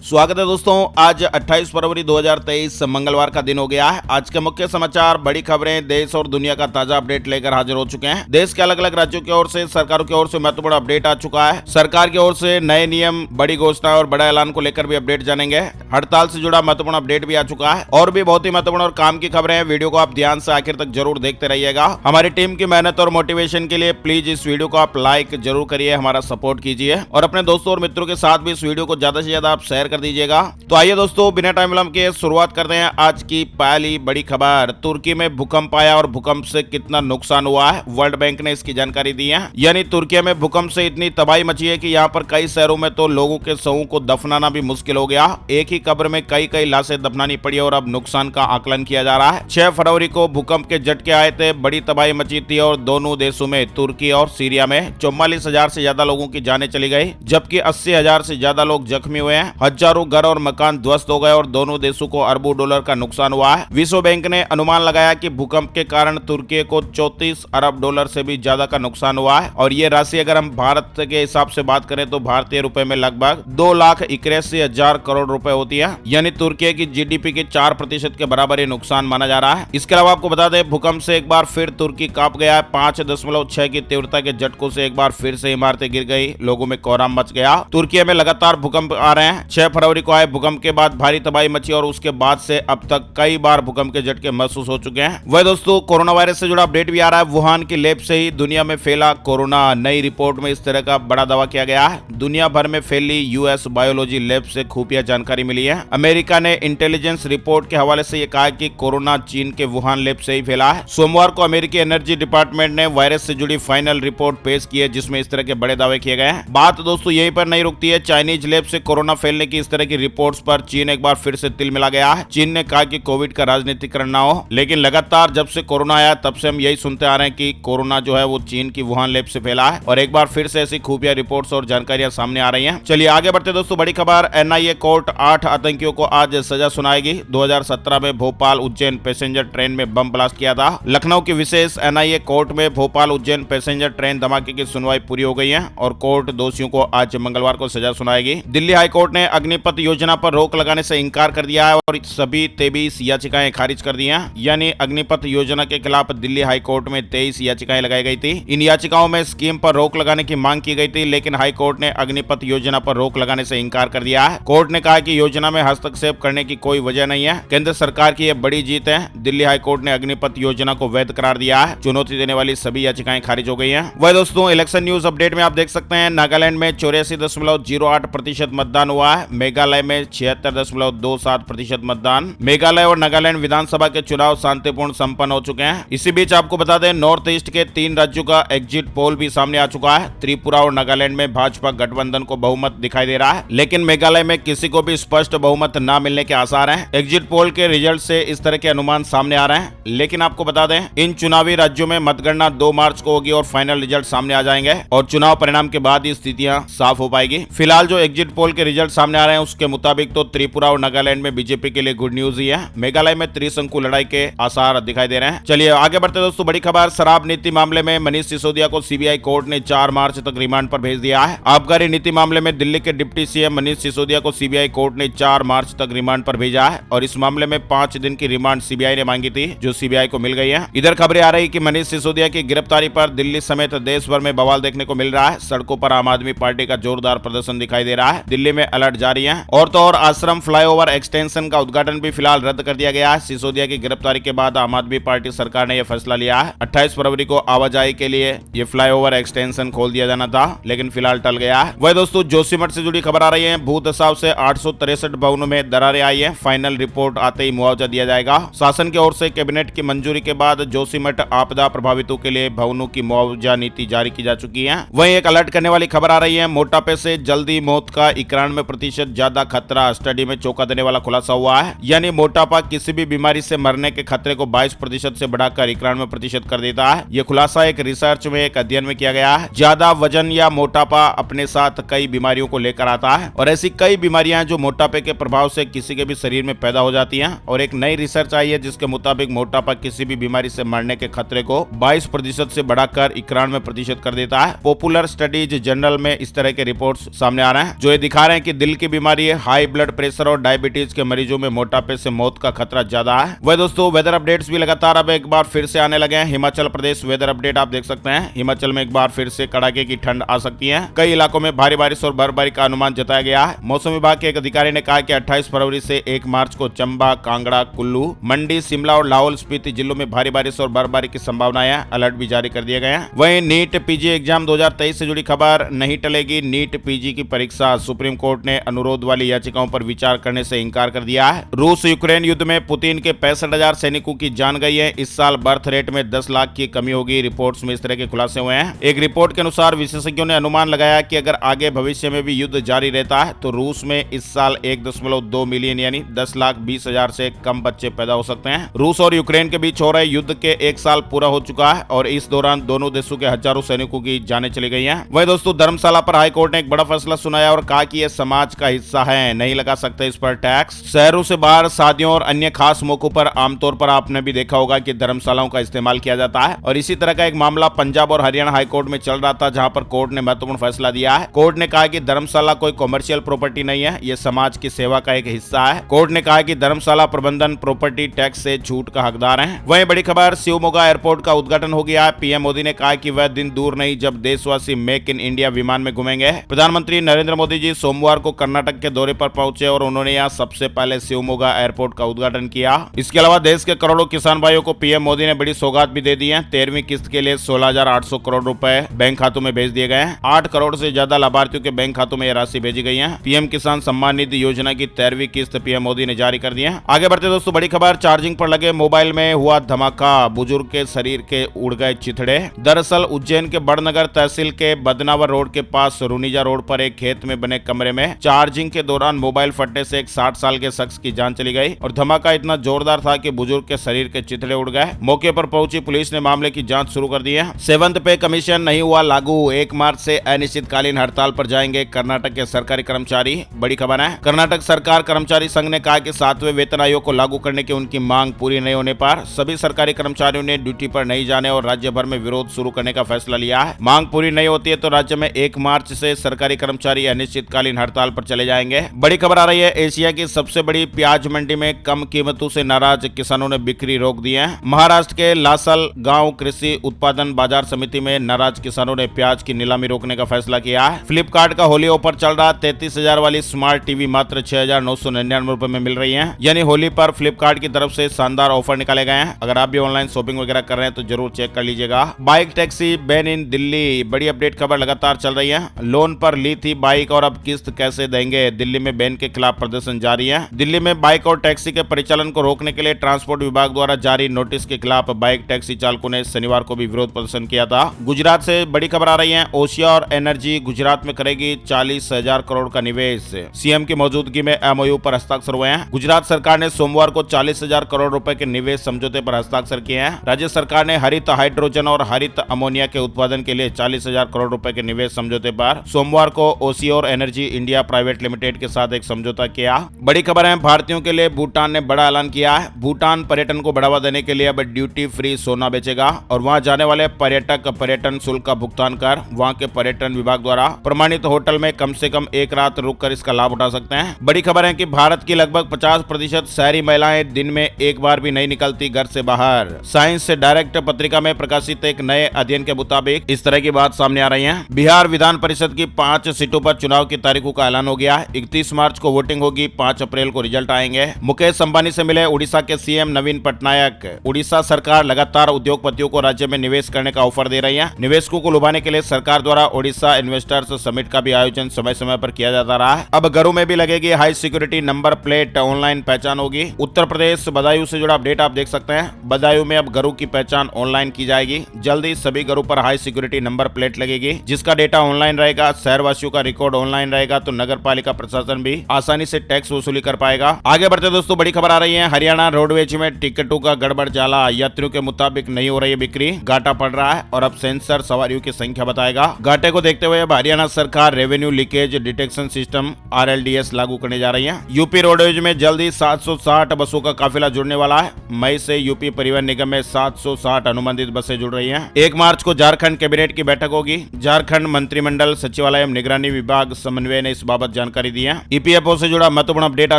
स्वागत है दोस्तों। आज 28 फरवरी 2023 मंगलवार का दिन हो गया है। आज के मुख्य समाचार, बड़ी खबरें, देश और दुनिया का ताजा अपडेट लेकर हाजिर हो चुके हैं। देश के अलग अलग राज्यों की ओर से, सरकारों की ओर से महत्वपूर्ण अपडेट आ चुका है। सरकार की ओर से नए नियम, बड़ी घोषणा और बड़ा ऐलान को लेकर भी अपडेट जानेंगे। हड़ताल से जुड़ा महत्वपूर्ण अपडेट भी आ चुका है और भी बहुत ही महत्वपूर्ण और काम की खबरें हैं। वीडियो को आप ध्यान से आखिर तक जरूर देखते रहिएगा। हमारी टीम की मेहनत और मोटिवेशन के लिए प्लीज इस वीडियो को आप लाइक जरूर करिए, हमारा सपोर्ट कीजिए और अपने दोस्तों और मित्रों के साथ भी इस वीडियो को ज्यादा से ज्यादा आप शेयर कर दीजिएगा। तो आइए दोस्तों, बिना टाइम विलंब के शुरुआत करते हैं आज की पहली बड़ी खबर। तुर्की में भूकंप आया और भूकंप से कितना नुकसान हुआ है, वर्ल्ड बैंक ने इसकी जानकारी दी है। यानी तुर्की में भूकंप से इतनी तबाही मची है कि यहाँ पर कई शहरों में तो लोगों के शवों को दफनाना भी मुश्किल हो गया। एक ही कब्र में कई कई लाशें दफनानी पड़ी और अब नुकसान का आकलन किया जा रहा है। 6 फरवरी को भूकंप के झटके आए थे, बड़ी तबाही मची थी और दोनों देशों में, तुर्की और सीरिया में 44,000 से ज्यादा लोगों की जानें चली गई, जबकि 80,000 से ज्यादा लोग जख्मी हुए हैं। हजारों घर और मकान ध्वस्त हो गए और दोनों देशों को अरबों डॉलर का नुकसान हुआ है। विश्व बैंक ने अनुमान लगाया कि भूकंप के कारण तुर्की को 34 अरब डॉलर से भी ज्यादा का नुकसान हुआ है और ये राशि अगर हम भारत के हिसाब से बात करें तो भारतीय रुपए में लगभग 2,81,000 करोड़ रुपए होती है। यानी तुर्की की जीडीपी के 4% के बराबर ये नुकसान माना जा रहा है। इसके अलावा आपको बता दें, भूकंप से एक बार फिर तुर्की कांप गया है। 5.6 की तीव्रता के झटकों से एक बार फिर से इमारतें गिर गई, लोगों में कोहराम मच गया। तुर्की में लगातार भूकंप आ रहे हैं। 6 फरवरी को आए भूकंप के बाद भारी तबाही मची और उसके बाद से अब तक कई बार भूकंप के झटके महसूस हो चुके हैं। वह दोस्तों, कोरोना वायरस से जुड़ा अपडेट भी आ रहा है। वुहान की लैब से ही दुनिया में फैला कोरोना। नई रिपोर्ट में इस तरह का बड़ा दावा किया गया है। दुनिया भर में फैली यूएस बायोलॉजी लैब से खुफिया जानकारी मिली है। अमेरिका ने इंटेलिजेंस रिपोर्ट के हवाले से यह कहा कि कोरोना चीन के वुहान लैब से ही फैला है। सोमवार को अमेरिकी एनर्जी डिपार्टमेंट ने वायरस से जुड़ी फाइनल रिपोर्ट पेश की है, जिसमें इस तरह के बड़े दावे किए गए हैं। बात दोस्तों यहीं पर नहीं रुकती है। चाइनीज लैब से कोरोना फैलने की इस तरह की रिपोर्ट्स पर चीन एक बार फिर से तिल मिला गया है। चीन ने कहा कि कोविड का राजनीतिकरण ना हो, लेकिन लगातार जब से कोरोना आया तब से हम यही सुनते आ रहे हैं कि कोरोना जो है वो चीन की वुहान लैब से फैला है और एक बार फिर से ऐसी खुफिया रिपोर्ट्स और जानकारियां सामने आ रही हैं। चलिए आगे बढ़ते दोस्तों, बड़ी खबर। एनआईए कोर्ट 8 आतंकियों को आज सजा सुनाएगी। 2017 में भोपाल उज्जैन पैसेंजर ट्रेन में बम ब्लास्ट किया था। लखनऊ की विशेष एनआईए कोर्ट में भोपाल उज्जैन पैसेंजर ट्रेन धमाके की सुनवाई पूरी हो गई है और कोर्ट दोषियों को आज मंगलवार को सजा सुनाएगी। दिल्ली हाईकोर्ट ने अग्निपथ योजना पर रोक लगाने से इंकार कर दिया है और सभी 23 याचिकाएं खारिज कर दी हैं। यानी अग्निपथ योजना के खिलाफ दिल्ली हाईकोर्ट में 23 याचिकाएं लगाई गई थी। इन याचिकाओं में स्कीम पर रोक लगाने की मांग की गई थी, लेकिन हाईकोर्ट ने अग्निपथ योजना पर रोक लगाने से इंकार कर दिया है। कोर्ट ने कहा कि योजना में हस्तक्षेप करने की कोई वजह नहीं है। केंद्र सरकार की यह बड़ी जीत है। दिल्ली हाईकोर्ट ने अग्निपथ योजना को वैध करार दिया है। चुनौती देने वाली सभी याचिकाएं खारिज हो गई हैं। वह दोस्तों, इलेक्शन न्यूज अपडेट में आप देख सकते हैं, नागालैंड में 84.08% मतदान हुआ है। मेघालय में 76.27% मतदान। मेघालय और नागालैंड विधानसभा के चुनाव शांतिपूर्ण संपन्न हो चुके हैं। इसी बीच आपको बता दें, नॉर्थ ईस्ट के 3 राज्यों का एग्जिट पोल भी सामने आ चुका है। त्रिपुरा और नागालैंड में भाजपा गठबंधन को बहुमत दिखाई दे रहा है, लेकिन मेघालय में किसी को भी स्पष्ट बहुमत न मिलने के आसार हैं। एग्जिट पोल के रिजल्ट से इस तरह के अनुमान सामने आ रहे हैं, लेकिन आपको बता दें, इन चुनावी राज्यों में मतगणना 2 मार्च को होगी और फाइनल रिजल्ट सामने आ जाएंगे और चुनाव परिणाम के बाद ही स्थितियां साफ हो पाएगी। फिलहाल जो एग्जिट पोल के रिजल्ट सामने आ रहे हैं उसके मुताबिक तो त्रिपुरा और नागालैंड में बीजेपी के लिए गुड न्यूज ही है। मेघालय में त्रिशंकु लड़ाई के आसार दिखाई दे रहे हैं। चलिए आगे बढ़ते दोस्तों, बड़ी खबर। शराब नीति मामले में मनीष सिसोदिया को सीबीआई कोर्ट ने 4 मार्च तक रिमांड पर भेज दिया है। आबकारी नीति मामले में दिल्ली के डिप्टी सीएम मनीष सिसोदिया को सीबीआई कोर्ट ने 4 मार्च तक रिमांड पर भेजा है और इस मामले में 5 दिन की रिमांड सीबीआई ने मांगी थी, जो सीबीआई को मिल गई है। इधर खबरें आ रही कि मनीष सिसोदिया की गिरफ्तारी पर दिल्ली समेत देश भर में बवाल देखने को मिल रहा है। सड़कों पर आम आदमी पार्टी का जोरदार प्रदर्शन दिखाई दे रहा है। दिल्ली में अलर्ट जारी है। और तो और आश्रम फ्लाईओवर एक्सटेंशन का उद्घाटन भी फिलहाल रद्द कर दिया गया है। सिसोदिया की गिरफ्तारी के बाद आम आदमी पार्टी सरकार ने यह फैसला लिया है। 28 फरवरी को आवाजाही के लिए ये फ्लाईओवर एक्सटेंशन खोल दिया जाना था, लेकिन फिलहाल टल गया है। वह दोस्तों, जोशीमठ से जुड़ी खबर आ रही है। भू दसाव से 863 भवनों में दरारें आई है। फाइनल रिपोर्ट आते ही मुआवजा दिया जाएगा। शासन की ओर से कैबिनेट की मंजूरी के बाद जोशीमठ आपदा प्रभावितों के लिए भवनों की मुआवजा नीति जारी की जा चुकी है। वहीं एक अलर्ट करने वाली खबर आ रही है। मोटापे से जल्दी मौत का 91% ज्यादा खतरा। स्टडी में चौंका देने वाला खुलासा हुआ है। यानी मोटापा किसी भी बीमारी से मरने के खतरे को 22% से बढ़ाकर 91% कर देता है। यह खुलासा एक रिसर्च में, एक अध्ययन में किया गया है। ज्यादा वजन या मोटापा अपने साथ कई बीमारियों को लेकर आता है और ऐसी कई बीमारियां जो मोटापे के प्रभाव से किसी के भी शरीर में पैदा हो जाती हैं। और एक नई रिसर्च आई है जिसके मुताबिक मोटापा किसी भी बीमारी से मरने के खतरे को 22% से बढ़ाकर 91% कर देता है। पॉपुलर स्टडीज जर्नल में इस तरह के रिपोर्ट्स सामने आ रहे हैं जो ये दिखा रहे हैं कि दिल की बीमारी, हाई ब्लड प्रेशर और डायबिटीज के मरीजों में मोटापे से मौत का खतरा ज्यादा है। वह दोस्तों वेदर अपडेट्स भी लगातार अब एक बार फिर से आने लगे हैं। हिमाचल प्रदेश वेदर अपडेट आप देख सकते हैं। हिमाचल में एक बार फिर से कड़ाके की ठंड आ सकती है। कई इलाकों में भारी बारिश और बर्फबारी का अनुमान जताया गया है। मौसम विभाग के एक अधिकारी ने कहा कि 28 फरवरी से 1 मार्च को चंबा, कांगड़ा, कुल्लू, मंडी, शिमला और लाहौल स्पीति जिलों में भारी बारिश और बर्फबारी की संभावना है। अलर्ट भी जारी कर दिए गए हैं। वहीं नीट पीजी एग्जाम 2023 से जुड़ी खबर, नहीं टलेगी नीट पीजी की परीक्षा। सुप्रीम कोर्ट ने अनुरोध वाली याचिकाओं पर विचार करने से इंकार कर दिया है। रूस यूक्रेन युद्ध में पुतिन के 65,000 सैनिकों की जान गई है। इस साल बर्थ रेट में 10 लाख की कमी होगी। रिपोर्ट्स में इस तरह के खुलासे हुए हैं। एक रिपोर्ट के अनुसार विशेषज्ञों ने अनुमान लगाया कि अगर आगे भविष्य में भी युद्ध जारी रहता है तो रूस में इस साल 1.2 मिलियन यानी 10,20,000 से कम बच्चे पैदा हो सकते हैं। रूस और यूक्रेन के बीच हो रहे युद्ध के 1 साल पूरा हो चुका है और इस दौरान दोनों देशों के हजारों सैनिकों की जानें चली गई हैं। वहीं दोस्तों धर्मशाला पर हाईकोर्ट ने एक बड़ा फैसला सुनाया और कहा कि यह समाज का हिस्सा है, नहीं लगा सकते इस पर टैक्स। शहरों से बाहर शादियों और अन्य खास मौकों पर आमतौर पर आपने भी देखा होगा कि धर्मशालाओं का इस्तेमाल किया जाता है और इसी तरह का एक मामला पंजाब और हरियाणा हाईकोर्ट में चल रहा था, जहां पर कोर्ट ने महत्वपूर्ण फैसला दिया है। कोर्ट ने कहा कि धर्मशाला कोई कॉमर्शियल प्रॉपर्टी नहीं है, यह समाज की सेवा का एक हिस्सा है। कोर्ट ने कहा कि धर्मशाला प्रबंधन प्रॉपर्टी टैक्स से छूट का हकदार है। वहीं बड़ी खबर, शिवमोगा एयरपोर्ट का उद्घाटन हो गया है। पीएम मोदी ने कहा कि वह दिन दूर नहीं जब देशवासी मेक इन इंडिया विमान में घूमेंगे। प्रधानमंत्री नरेंद्र मोदी जी सोमवार को कर्नाटक के दौरे पर पहुंचे और उन्होंने यहां सबसे पहले शिवमोगा एयरपोर्ट का उद्घाटन किया। इसके अलावा देश के करोड़ों किसान भाइयों को पीएम मोदी ने बड़ी सौगात भी दे दी है। 13वीं किस्त के लिए 16,800 करोड़ रुपए बैंक खातों में भेज दिए गए हैं। 8 करोड़ से ज्यादा लाभार्थियों के बैंक खातों में यह राशि भेजी गई है। पीएम किसान सम्मान निधि योजना की 13वीं किस्त पीएम मोदी ने जारी कर दी है। आगे बढ़ते दोस्तों, बड़ी खबर, चार्जिंग पर लगे मोबाइल में हुआ धमाका, बुजुर्ग के शरीर के उड़ गए चिथड़े। दरअसल उज्जैन के बड़नगर तहसील के बदनावर रोड के पास रुनीजा रोड पर एक खेत में बने कमरे में चार्जिंग के दौरान मोबाइल फटने से एक 60 साल के शख्स की जान चली गई और धमाका इतना जोरदार था कि बुजुर्ग के शरीर के चिथड़े उड़ गए। मौके पर पहुंची पुलिस ने मामले की जांच शुरू कर दी है। 7th पे कमीशन नहीं हुआ लागू, 1 मार्च से अनिश्चितकालीन हड़ताल पर जाएंगे कर्नाटक के सरकारी कर्मचारी। बड़ी खबर है, कर्नाटक सरकार कर्मचारी संघ ने कहा कि 7वें वेतन आयोग को लागू करने की उनकी मांग पूरी नहीं होने पर सभी सरकारी कर्मचारियों ने ड्यूटी पर नहीं जाने और राज्य भर में विरोध शुरू करने का फैसला लिया है। मांग पूरी नहीं होती है तो राज्य में 1 मार्च से सरकारी कर्मचारी अनिश्चितकालीन हड़ताल पर चले जाएंगे। बड़ी खबर आ रही है, एशिया की सबसे बड़ी प्याज मंडी में कम कीमतों से नाराज किसानों ने बिक्री रोक दी है। महाराष्ट्र के लासल गांव कृषि उत्पादन बाजार समिति में नाराज किसानों ने प्याज की नीलामी रोकने का फैसला किया है। फ्लिपकार्ट का होली ऑफर चल रहा, 33,000 वाली स्मार्ट टीवी मात्र 6,999 रुपए में मिल रही है। यानी होली पर फ्लिपकार्ट की तरफ से शानदार ऑफर निकाले गए हैं। अगर आप भी ऑनलाइन शॉपिंग वगैरह कर रहे हैं तो जरूर चेक कर लीजिएगा। Bike taxi ban in Delhi, बड़ी अपडेट खबर लगातार चल रही है। लोन पर ली थी बाइक और अब किस्त कैसे देंगे, दिल्ली में बैन के खिलाफ प्रदर्शन जारी है। दिल्ली में बाइक और टैक्सी के परिचालन को रोकने के लिए ट्रांसपोर्ट विभाग द्वारा जारी नोटिस के खिलाफ बाइक टैक्सी चालकों ने शनिवार को भी विरोध प्रदर्शन किया था। गुजरात से बड़ी खबर आ रही है, ओशियर एनर्जी गुजरात में करेगी 40,000 करोड़ का निवेश। सीएम की मौजूदगी में एमओयू पर हस्ताक्षर हुए हैं। गुजरात सरकार ने सोमवार को 40,000 करोड़ रुपए के निवेश समझौते पर हस्ताक्षर किए हैं। राज्य सरकार ने हरित हाइड्रोजन और हरित अमोनिया के उत्पादन के लिए 40,000 करोड़ रुपए के निवेश समझौते पर सोमवार को ओशियर एनर्जी इंडिया प्राइवेट लिमिटेड के साथ एक समझौता किया। बड़ी खबर है, भारतीयों के लिए भूटान ने बड़ा ऐलान किया है। भूटान पर्यटन को बढ़ावा देने के लिए अब ड्यूटी फ्री सोना बेचेगा और वहां जाने वाले पर्यटक पर्यटन शुल्क का भुगतान कर वहां के पर्यटन विभाग द्वारा प्रमाणित होटल में कम से कम 1 रात रुककर इसका लाभ उठा सकते हैं। बड़ी खबर है कि भारत की लगभग 50% शहरी महिलाएं दिन में एक बार भी नहीं निकलती घर से बाहर। साइंस से डायरेक्ट पत्रिका में प्रकाशित एक नए अध्ययन के मुताबिक इस तरह की बात सामने आ रही है। बिहार विधान परिषद की 5 सीटों पर चुनाव की तारीखों का ऐलान हो गया। 31 मार्च को वोटिंग होगी, 5 अप्रैल को रिजल्ट आएंगे। मुकेश अंबानी से मिले उड़ीसा के सीएम नवीन पटनायक। उड़ीसा सरकार लगातार उद्योगपतियों को राज्य में निवेश करने का ऑफर दे रही है। निवेशकों को लुभाने के लिए सरकार द्वारा उड़ीसा इन्वेस्टर्स समिट का भी आयोजन समय समय पर किया जाता रहा है। अब घरों में भी लगेगी high security number plate, online पहचान होगी। उत्तर प्रदेश बदायूं से जुड़ा अपडेट आप देख सकते हैं। बदायूं में अब घरों की पहचान ऑनलाइन की जाएगी। जल्दी सभी घरों पर हाई सिक्योरिटी नंबर प्लेट लगेगी, जिसका डेटा ऑनलाइन रहेगा। शहरवासियों का रिकॉर्ड ऑनलाइन रहेगा तो नगर पालिका प्रशासन भी आसानी से टैक्स वसूली कर पाएगा। आगे बढ़ते दोस्तों, बड़ी खबर आ रही है, हरियाणा रोडवेज में टिकटों का गड़बड़ जाला, यात्रियों के मुताबिक नहीं हो रही है बिक्री, घाटा पड़ रहा है और अब सेंसर सवारियों की संख्या बताएगा। घाटे को देखते हुए अब हरियाणा सरकार revenue leakage detection system RLDS लागू करने जा रही है। यूपी रोडवेज में जल्दी 760 बसों का काफिला जुड़ने वाला है। मई से यूपी परिवहन निगम में 760 अनुबंधित बसें जुड़ रही हैं। 1 मार्च को झारखंड कैबिनेट की बैठक होगी। झारखंड मंत्रिमंडल सचिवालय एवं निगरानी विभाग समन्वय ने इस बाबत जानकारी दी है। ईपीएफओ से जुड़ा महत्वपूर्ण अपडेट आ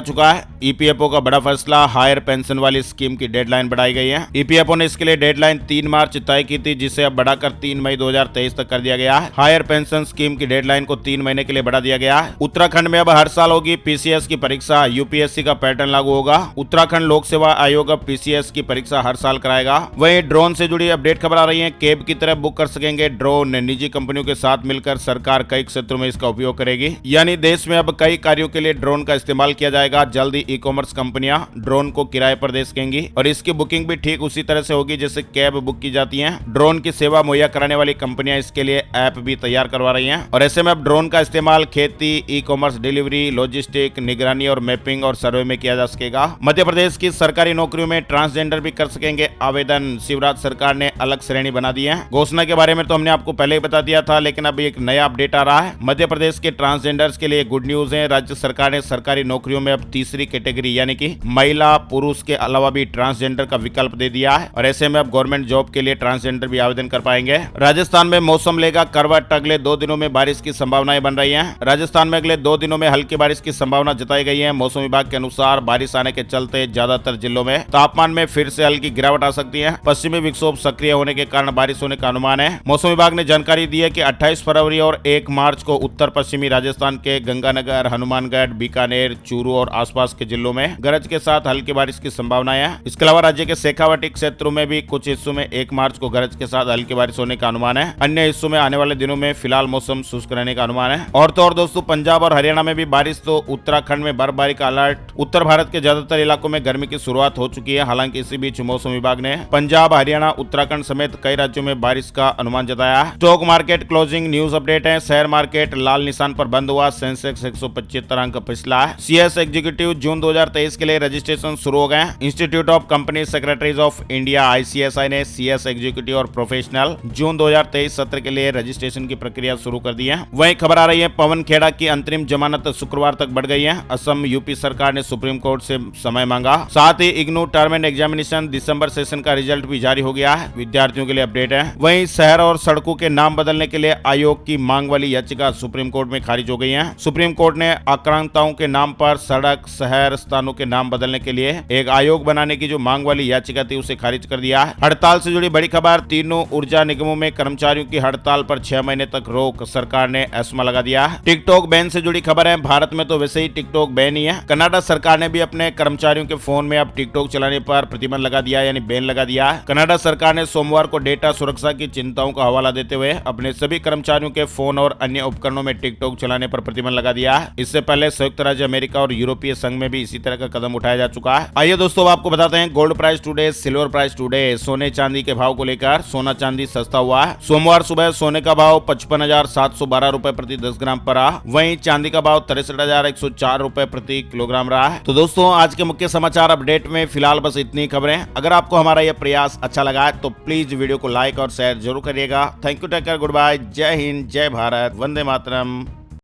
चुका है। ईपीएफओ का बड़ा फैसला, हायर पेंशन वाली स्कीम की डेडलाइन बढ़ाई गई है। ईपीएफओ ने इसके लिए डेडलाइन 3 मार्च तय की थी, जिसे अब बढ़ाकर 3 मई 2023 तक कर दिया गया है। हायर पेंशन स्कीम की डेडलाइन को 3 महीने के लिए बढ़ा दिया गया है। उत्तराखंड में अब हर साल होगी पीसीएस की परीक्षा, यूपीएससी का पैटर्न लागू होगा। उत्तराखंड लोक सेवा आयोग अब पीसीएस की परीक्षा हर साल कराएगा। वहीं ड्रोन से जुड़ी अपडेट खबर आ रही है। कैब की तरह बुक कर सकेंगे ड्रोन। निजी कंपनियों के साथ मिलकर सरकार कई क्षेत्रों में इसका उपयोग करेगी, यानी देश में अब कई कार्यों के लिए ड्रोन का इस्तेमाल किया जाएगा। जल्द ही ई-कॉमर्स कंपनियां ड्रोन को किराए पर दे सकेंगी और इसकी बुकिंग भी ठीक उसी तरह से होगी जैसे कैब बुक की जाती है। ड्रोन की सेवा मुहैया कराने वाली कंपनियां इसके लिए ऐप भी तैयार करवा रही हैं और ऐसे में अब ड्रोन का इस्तेमाल खेती, ई-कॉमर्स, डिलीवरी, लॉजिस्टिक, निगरानी और मैपिंग और सर्वे में किया जा सकेगा। मध्य प्रदेश की सरकारी नौकरियों में ट्रांसजेंडर भी कर सकेंगे आवेदन। शिवराज सरकार ने अलग श्रेणी बना दी है। घोषणा के बारे में तो हमने आपको पहले ही बता दिया था, लेकिन अब एक नया अपडेट आ रहा है। मध्य प्रदेश के ट्रांसजेंडर्स के लिए गुड न्यूज है। राज्य सरकार ने सरकारी नौकरियों में अब तीसरी कैटेगरी यानी कि महिला, पुरुष के अलावा भी ट्रांसजेंडर का विकल्प दे दिया है और ऐसे में अब गवर्नमेंट जॉब के लिए ट्रांसजेंडर भी आवेदन कर पाएंगे। राजस्थान में मौसम लेगा करवट। अगले 2 दिनों में बारिश की संभावनाएं बन रही हैं। राजस्थान में अगले 2 दिनों में हल्की बारिश की संभावना जताई गई है। मौसम विभाग के अनुसार बारिश आने के चलते ज्यादातर जिलों में तापमान में फिर से हल्की गिरावट आ सकती है। पश्चिमी विक्षोभ सक्रिय होने के कारण बारिश होने का अनुमान है। मौसम विभाग ने जानकारी दी है कि 28 फरवरी और 1 मार्च को उत्तर पश्चिमी राजस्थान के गंगानगर, हनुमानगढ़, बीकानेर, चूरू और आसपास के जिलों में गरज के साथ हल्की बारिश की संभावना है। इसके अलावा राज्य के शेखावाटी क्षेत्रों में भी कुछ हिस्सों में 1 मार्च को गरज के साथ हल्की बारिश होने का अनुमान है। अन्य हिस्सों में आने वाले दिनों में फिलहाल मौसम शुष्क रहने का अनुमान है। और तो और दोस्तों, पंजाब और हरियाणा में भी बारिश, तो उत्तराखंड में बर्फबारी का अलर्ट। उत्तर भारत के ज्यादातर इलाकों में गर्मी की शुरुआत हो चुकी है। हालांकि इसी बीच मौसम विभाग ने पंजाब, हरियाणा, उत्तराखंड समेत कई राज्यों में बारिश का अनुमान जताया है। Stock market closing news update है। शेयर मार्केट लाल निशान पर बंद हुआ। सेंसेक्स 175 अंक पिछला है। सीएस एग्जीक्यूटिव जून 2023 के लिए रजिस्ट्रेशन शुरू हो गए। Institute of company secretaries of India ICSI ने सीएस एग्जीक्यूटिव और प्रोफेशनल जून 2023 सत्र के लिए रजिस्ट्रेशन की प्रक्रिया शुरू कर दी है। वहीं खबर आ रही है, पवन खेड़ा की अंतरिम जमानत शुक्रवार तक बढ़ गई है। असम यूपी सरकार ने सुप्रीम कोर्ट से समय मांगा। साथ ही IGNOU term end examination December session का रिजल्ट भी जारी हो गया है। विद्यार्थियों के लिए अपडेट है। वहीं शहर और सड़कों के नाम बदलने के लिए आयोग की मांग वाली याचिका सुप्रीम कोर्ट में खारिज हो गई है। सुप्रीम कोर्ट ने आक्रांताओं के नाम पर सड़क, शहर, स्थानों के नाम बदलने के लिए एक आयोग बनाने की जो मांग वाली याचिका थी उसे खारिज कर दिया है। हड़ताल से जुड़ी बड़ी खबर, तीनों ऊर्जा निगमों में कर्मचारियों की हड़ताल पर 6 महीने तक रोक, सरकार ने एस्मा लगा दिया है। टिकटॉक बैन से जुड़ी खबर है। भारत में तो वैसे ही टिकटॉक बैन ही है। कनाडा सरकार ने भी अपने कर्मचारियों के फोन में अब टिकटॉक चलाने पर प्रतिबंध लगा दिया, यानी बैन लगा दिया है। कनाडा सरकार ने सोमवार को डेटा सुरक्षा की चिंताओं का हवाला देते हुए अपने सभी कर्मचारियों के फोन और अन्य उपकरणों में टिकटॉक चलाने पर प्रतिबंध लगा दिया है। इससे पहले संयुक्त राज्य अमेरिका और यूरोपीय संघ में भी इसी तरह का कदम उठाया जा चुका है। आइए दोस्तों, आपको बताते हैं gold price today, silver price today. सोने चांदी के भाव को लेकर सोना चांदी सस्ता हुआ है। सोमवार सुबह सोने का भाव 55,712 रुपए प्रति 10 ग्राम पर रहा। वहीं चांदी का भाव 63,104 रुपए प्रति किलोग्राम रहा है। तो दोस्तों, आज के मुख्य समाचार अपडेट में फिलहाल बस इतनी खबरें। अगर आपको हमारा यह प्रयास अच्छा लगा है तो प्लीज वीडियो को लाइक और शेयर जरूर करिएगा। Thank you, take care, good bye, जय हिंद, जय भारत, वंदे मातरम।